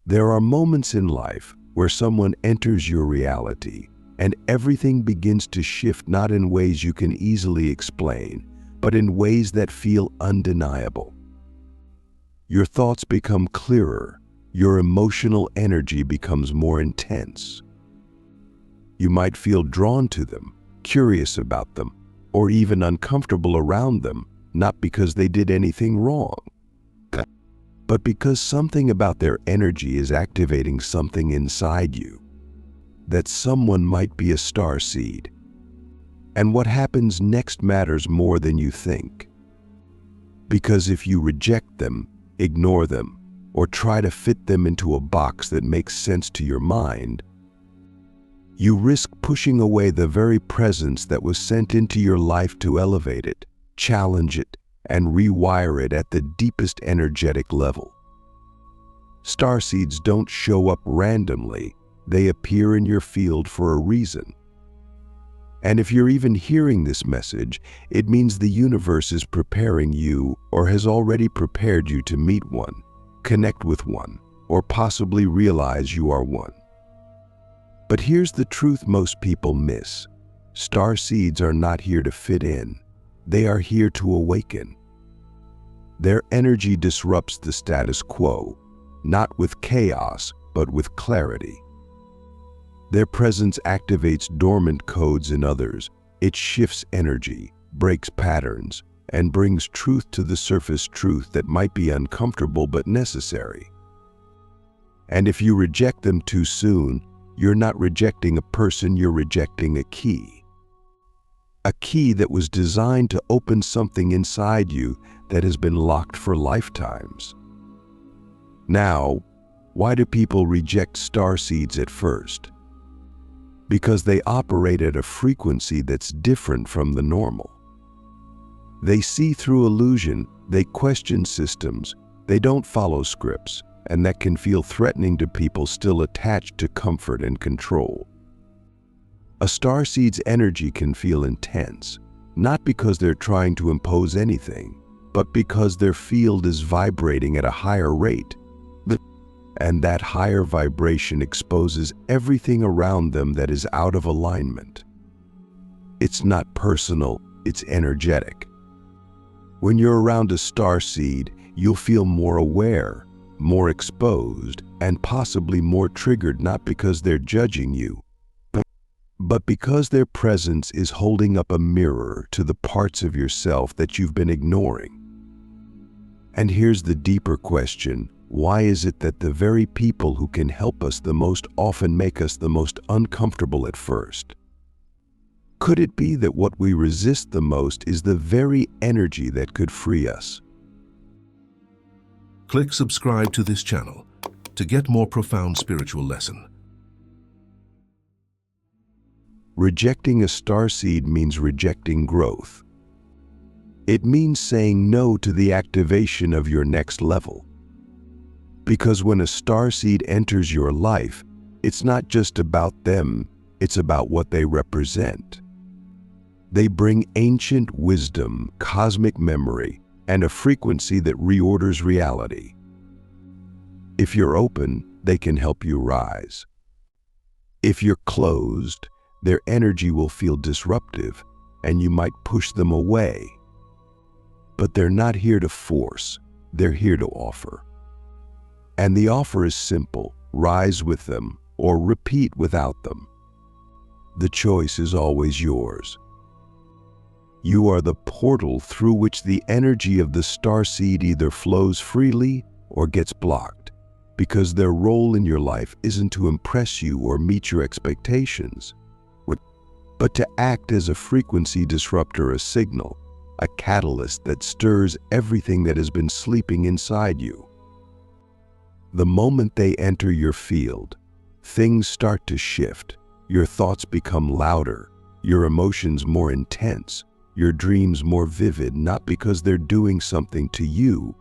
There are moments in life where someone enters your reality and everything begins to shift, not in ways you can easily explain, but in ways that feel undeniable. Your thoughts become clearer, your emotional energy becomes more intense. You might feel drawn to them, curious about them, or even uncomfortable around them, not because they did anything wrong, but because something about their energy is activating something inside you. That someone might be a starseed. And what happens next matters more than you think. Because if you reject them, ignore them, or try to fit them into a box that makes sense to your mind, you risk pushing away the very presence that was sent into your life to elevate it, challenge it, and rewire it at the deepest energetic level. Starseeds don't show up randomly. They appear in your field for a reason. And if you're even hearing this message, it means the universe is preparing you or has already prepared you to meet one, connect with one, or possibly realize you are one. But here's the truth most people miss. Starseeds are not here to fit in. They are here to awaken. Their energy disrupts the status quo, not with chaos, but with clarity. Their presence activates dormant codes in others. It shifts energy, breaks patterns, and brings truth to the surface, truth that might be uncomfortable but necessary. And if you reject them too soon, you're not rejecting a person, you're rejecting a key. A key that was designed to open something inside you that has been locked for lifetimes. Now, why do people reject starseeds at first? Because they operate at a frequency that's different from the normal. They see through illusion, they question systems, they don't follow scripts, and that can feel threatening to people still attached to comfort and control. A starseed's energy can feel intense, not because they're trying to impose anything, but because their field is vibrating at a higher rate. And that higher vibration exposes everything around them that is out of alignment. It's not personal, it's energetic. When you're around a starseed, you'll feel more aware, more exposed, and possibly more triggered, not because they're judging you, but because their presence is holding up a mirror to the parts of yourself that you've been ignoring. And here's the deeper question. Why is it that the very people who can help us the most often make us the most uncomfortable at first? Could it be that what we resist the most is the very energy that could free us? Click subscribe to this channel to get more profound spiritual lesson. Rejecting a starseed means rejecting growth. It means saying no to the activation of your next level. Because when a starseed enters your life, it's not just about them, it's about what they represent. They bring ancient wisdom, cosmic memory, and a frequency that reorders reality. If you're open, they can help you rise. If you're closed, their energy will feel disruptive, and you might push them away. But they're not here to force, they're here to offer. And the offer is simple: rise with them or repeat without them. The choice is always yours. You are the portal through which the energy of the starseed either flows freely or gets blocked, because their role in your life isn't to impress you or meet your expectations, but to act as a frequency disruptor, a signal, a catalyst that stirs everything that has been sleeping inside you. The moment they enter your field, things start to shift. Your thoughts become louder, your emotions more intense, your dreams more vivid, not because they're doing something to you,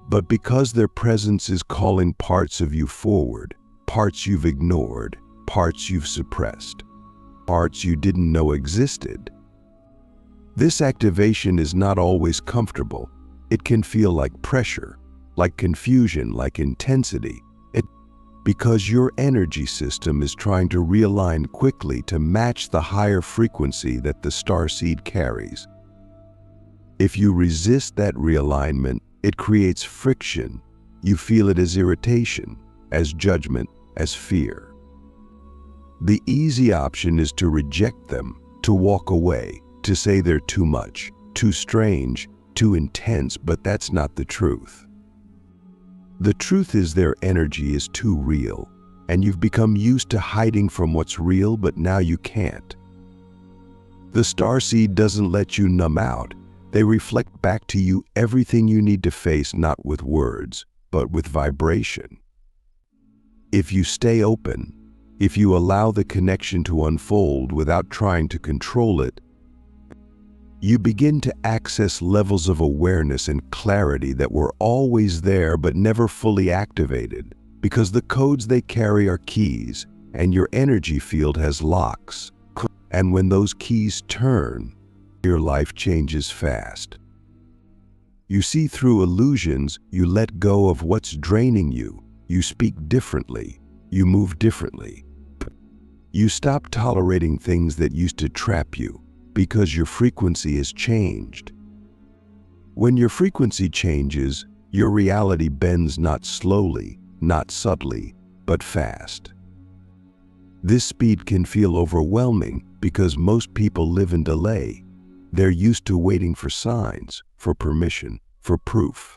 but because their presence is calling parts of you forward, parts you've ignored, parts you've suppressed, parts you didn't know existed. This activation is not always comfortable. It can feel like pressure, like confusion, like intensity. because your energy system is trying to realign quickly to match the higher frequency that the starseed carries. If you resist that realignment, it creates friction. You feel it as irritation, as judgment, as fear. The easy option is to reject them, to walk away, to say they're too much, too strange, too intense, but that's not the truth. The truth is their energy is too real, and you've become used to hiding from what's real, but now you can't. The starseed doesn't let you numb out. They reflect back to you everything you need to face, not with words, but with vibration. If you stay open, if you allow the connection to unfold without trying to control it, you begin to access levels of awareness and clarity that were always there but never fully activated, because the codes they carry are keys and your energy field has locks. And when those keys turn, your life changes fast. You see through illusions, you let go of what's draining you, you speak differently, you move differently. You stop tolerating things that used to trap you because your frequency has changed. When your frequency changes, your reality bends not slowly, not subtly, but fast. This speed can feel overwhelming because most people live in delay. They're used to waiting for signs, for permission, for proof.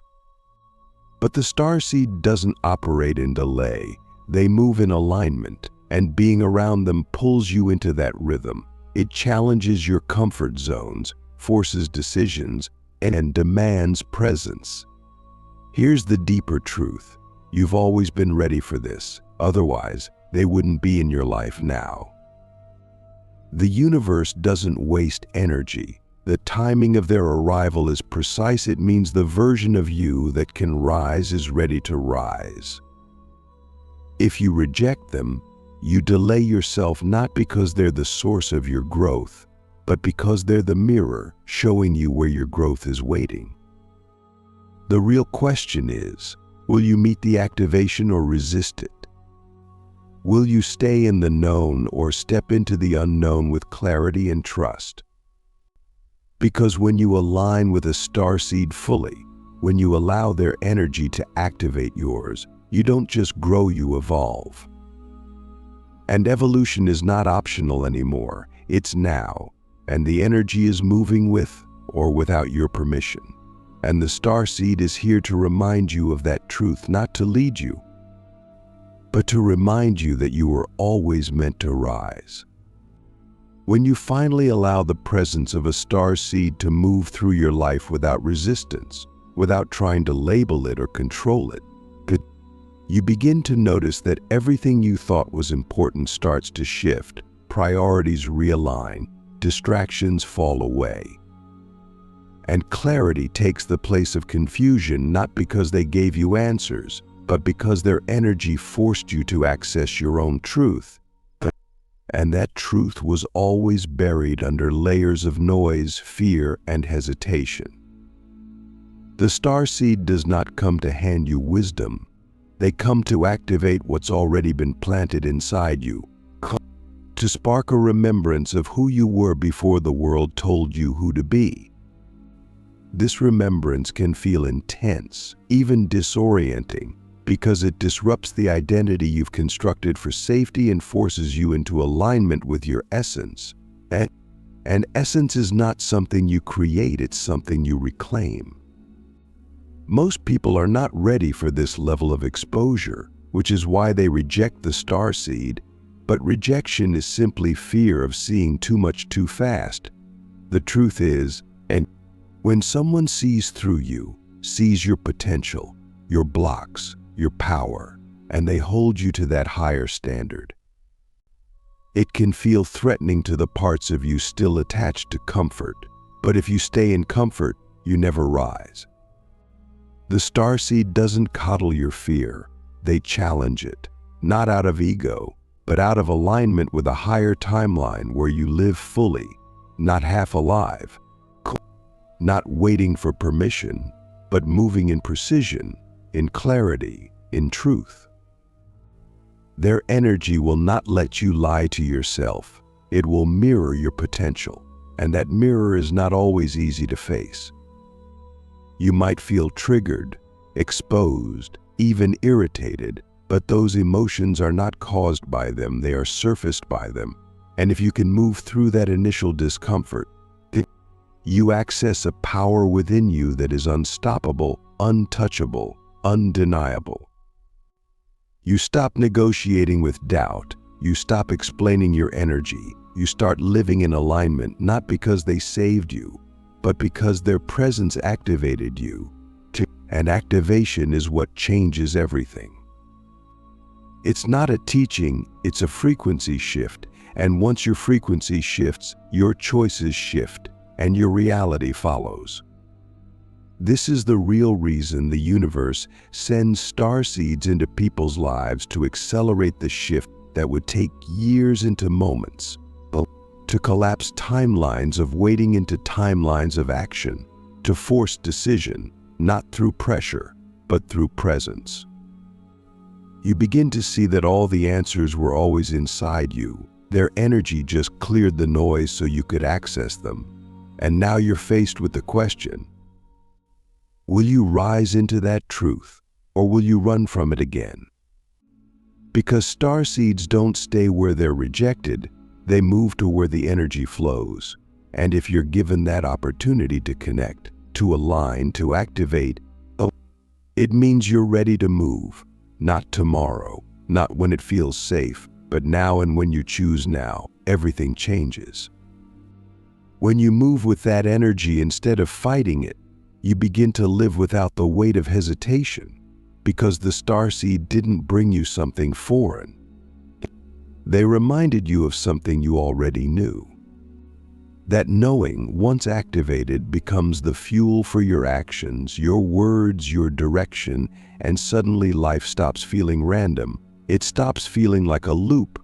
But the starseed doesn't operate in delay. They move in alignment, and being around them pulls you into that rhythm. It challenges your comfort zones, forces decisions, and demands presence. Here's the deeper truth. You've always been ready for this. Otherwise, they wouldn't be in your life now. The universe doesn't waste energy. The timing of their arrival is precise. It means the version of you that can rise is ready to rise. If you reject them, you delay yourself not because they're the source of your growth, but because they're the mirror showing you where your growth is waiting. The real question is, will you meet the activation or resist it? Will you stay in the known or step into the unknown with clarity and trust? Because when you align with a starseed fully, when you allow their energy to activate yours, you don't just grow, you evolve. And evolution is not optional anymore. It's now, and the energy is moving with or without your permission. And the starseed is here to remind you of that truth, not to lead you, but to remind you that you were always meant to rise. When you finally allow the presence of a starseed to move through your life without resistance, without trying to label it or control it, you begin to notice that everything you thought was important starts to shift, priorities realign, distractions fall away. And clarity takes the place of confusion, not because they gave you answers, but because their energy forced you to access your own truth. And that truth was always buried under layers of noise, fear, and hesitation. The starseed does not come to hand you wisdom. They come to activate what's already been planted inside you, to spark a remembrance of who you were before the world told you who to be. This remembrance can feel intense, even disorienting, because it disrupts the identity you've constructed for safety and forces you into alignment with your essence. And essence is not something you create, it's something you reclaim. Most people are not ready for this level of exposure, which is why they reject the starseed, but rejection is simply fear of seeing too much too fast. The truth is, and when someone sees through you, sees your potential, your blocks, your power, and they hold you to that higher standard, it can feel threatening to the parts of you still attached to comfort. But if you stay in comfort, you never rise. The starseed doesn't coddle your fear, they challenge it, not out of ego, but out of alignment with a higher timeline where you live fully, not half alive, not waiting for permission, but moving in precision, in clarity, in truth. Their energy will not let you lie to yourself. It will mirror your potential, and that mirror is not always easy to face. You might feel triggered, exposed, even irritated, but those emotions are not caused by them, they are surfaced by them. And if you can move through that initial discomfort, you access a power within you that is unstoppable, untouchable, undeniable. You stop negotiating with doubt. You stop explaining your energy. You start living in alignment, not because they saved you, but because their presence activated you. And activation is what changes everything. It's not a teaching, it's a frequency shift. And once your frequency shifts, your choices shift, and your reality follows. This is the real reason the universe sends starseeds into people's lives, to accelerate the shift that would take years into moments, to collapse timelines of waiting into timelines of action, to force decision, not through pressure, but through presence. You begin to see that all the answers were always inside you. Their energy just cleared the noise so you could access them. And now you're faced with the question: will you rise into that truth, or will you run from it again? Because starseeds don't stay where they're rejected, they move to where the energy flows. And if you're given that opportunity to connect, to align, to activate, it means you're ready to move. Not tomorrow, not when it feels safe, but now, and when you choose now, everything changes. When you move with that energy instead of fighting it, you begin to live without the weight of hesitation, because the starseed didn't bring you something foreign. They reminded you of something you already knew. That knowing, once activated, becomes the fuel for your actions, your words, your direction, and suddenly life stops feeling random. It stops feeling like a loop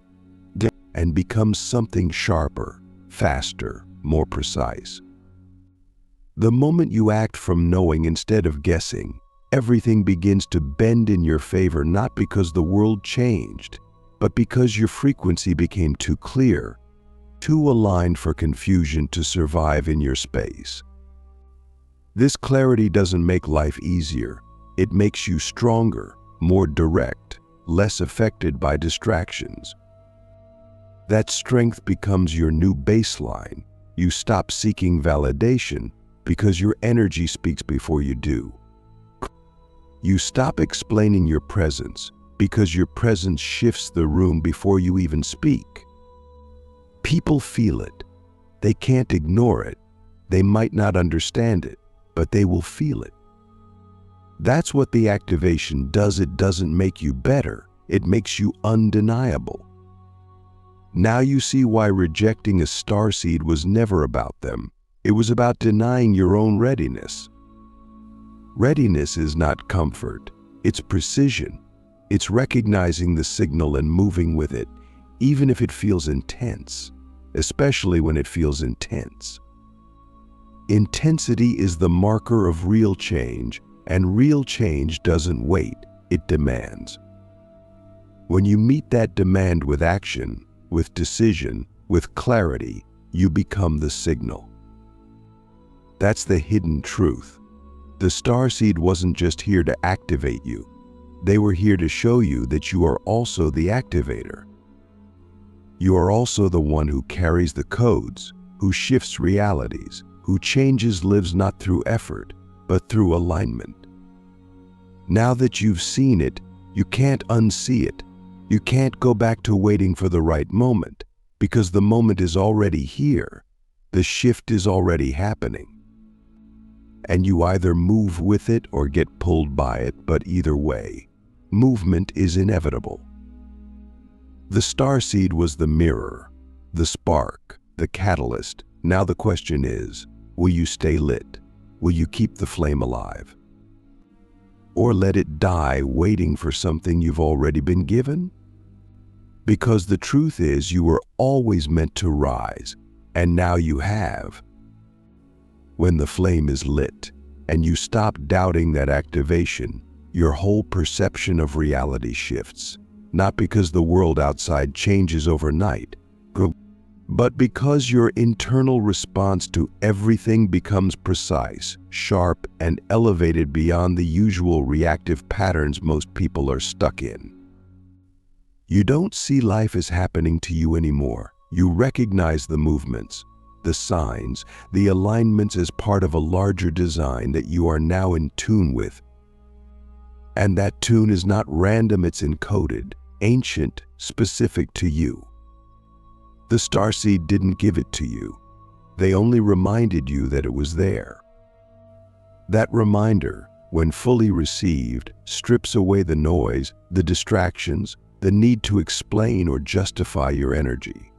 and becomes something sharper, faster, more precise. The moment you act from knowing instead of guessing, everything begins to bend in your favor, not because the world changed, but because your frequency became too clear, too aligned for confusion to survive in your space. This clarity doesn't make life easier. It makes you stronger, more direct, less affected by distractions. That strength becomes your new baseline. You stop seeking validation because your energy speaks before you do. You stop explaining your presence because your presence shifts the room before you even speak. People feel it. They can't ignore it. They might not understand it, but they will feel it. That's what the activation does. It doesn't make you better. It makes you undeniable. Now you see why rejecting a starseed was never about them. It was about denying your own readiness. Readiness is not comfort. It's precision. It's recognizing the signal and moving with it, even if it feels intense, especially when it feels intense. Intensity is the marker of real change, and real change doesn't wait, it demands. When you meet that demand with action, with decision, with clarity, you become the signal. That's the hidden truth. The starseed wasn't just here to activate you. They were here to show you that you are also the activator. You are also the one who carries the codes, who shifts realities, who changes lives not through effort, but through alignment. Now that you've seen it, you can't unsee it. You can't go back to waiting for the right moment, because the moment is already here. The shift is already happening. And you either move with it or get pulled by it, but either way, movement is inevitable. The starseed was the mirror, the spark, the catalyst. Now the question is, will you stay lit? Will you keep the flame alive? Or let it die waiting for something you've already been given? Because the truth is, you were always meant to rise, and now you have. When the flame is lit, and you stop doubting that activation, your whole perception of reality shifts. not because the world outside changes overnight, but because your internal response to everything becomes precise, sharp, and elevated beyond the usual reactive patterns most people are stuck in. You don't see life as happening to you anymore. You recognize the movements, the signs, the alignments as part of a larger design that you are now in tune with. And that tune is not random, it's encoded, ancient, specific to you. The Starseed didn't give it to you. They only reminded you that it was there. That reminder, when fully received, strips away the noise, the distractions, the need to explain or justify your energy.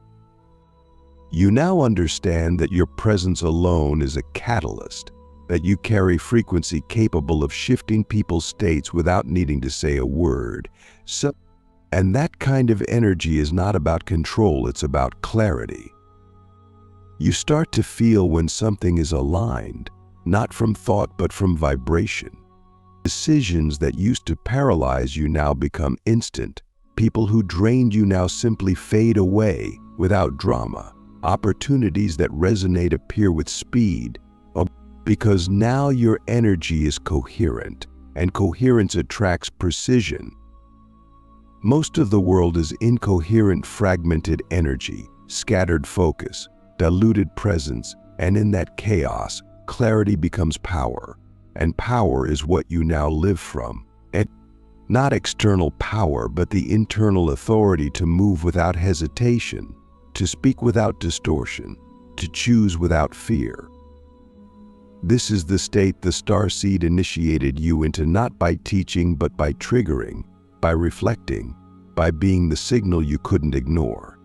You now understand that your presence alone is a catalyst, that you carry frequency capable of shifting people's states without needing to say a word. And that kind of energy is not about control, it's about clarity. You start to feel when something is aligned, not from thought but from vibration. Decisions that used to paralyze you now become instant. People who drained you now simply fade away without drama. Opportunities that resonate appear with speed, because now your energy is coherent, and coherence attracts precision. Most of the world is incoherent, fragmented energy, scattered focus, diluted presence, and in that chaos, clarity becomes power, and power is what you now live from. And not external power, but the internal authority to move without hesitation, to speak without distortion, to choose without fear. This is the state the Starseed initiated you into, not by teaching but by triggering, by reflecting, by being the signal you couldn't ignore.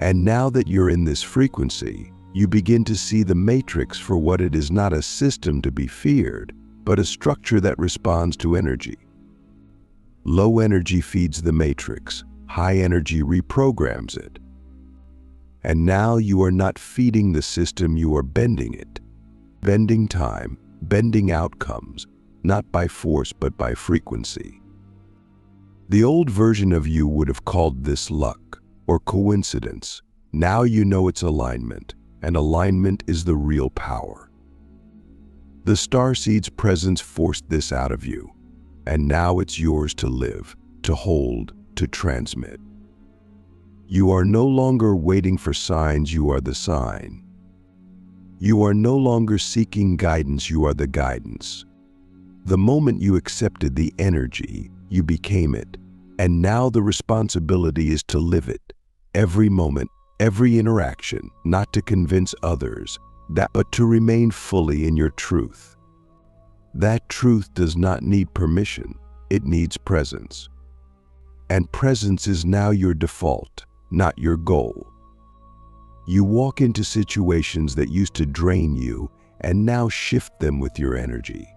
And now that you're in this frequency, you begin to see the matrix for what it is, not a system to be feared, but a structure that responds to energy. Low energy feeds the matrix, high energy reprograms it. And now you are not feeding the system, you are bending it. Bending time, bending outcomes, not by force but by frequency. The old version of you would have called this luck or coincidence. Now you know it's alignment, and alignment is the real power. The Starseed's presence forced this out of you, and now it's yours to live, to hold, to transmit. You are no longer waiting for signs, you are the sign. You are no longer seeking guidance, you are the guidance. The moment you accepted the energy, you became it, and now the responsibility is to live it. Every moment, every interaction, not to convince others, but to remain fully in your truth. That truth does not need permission, it needs presence. And presence is now your default, not your goal. You walk into situations that used to drain you and now shift them with your energy.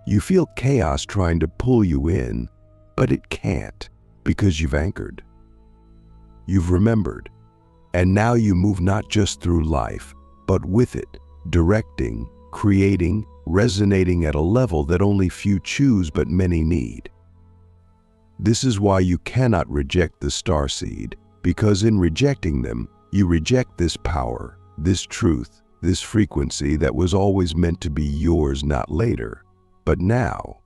You feel chaos trying to pull you in, but it can't because you've anchored. You've remembered, and now you move not just through life, but with it, directing, creating, resonating at a level that only few choose but many need. This is why you cannot reject the Starseed, because in rejecting them, you reject this power, this truth, this frequency that was always meant to be yours, not later, but now.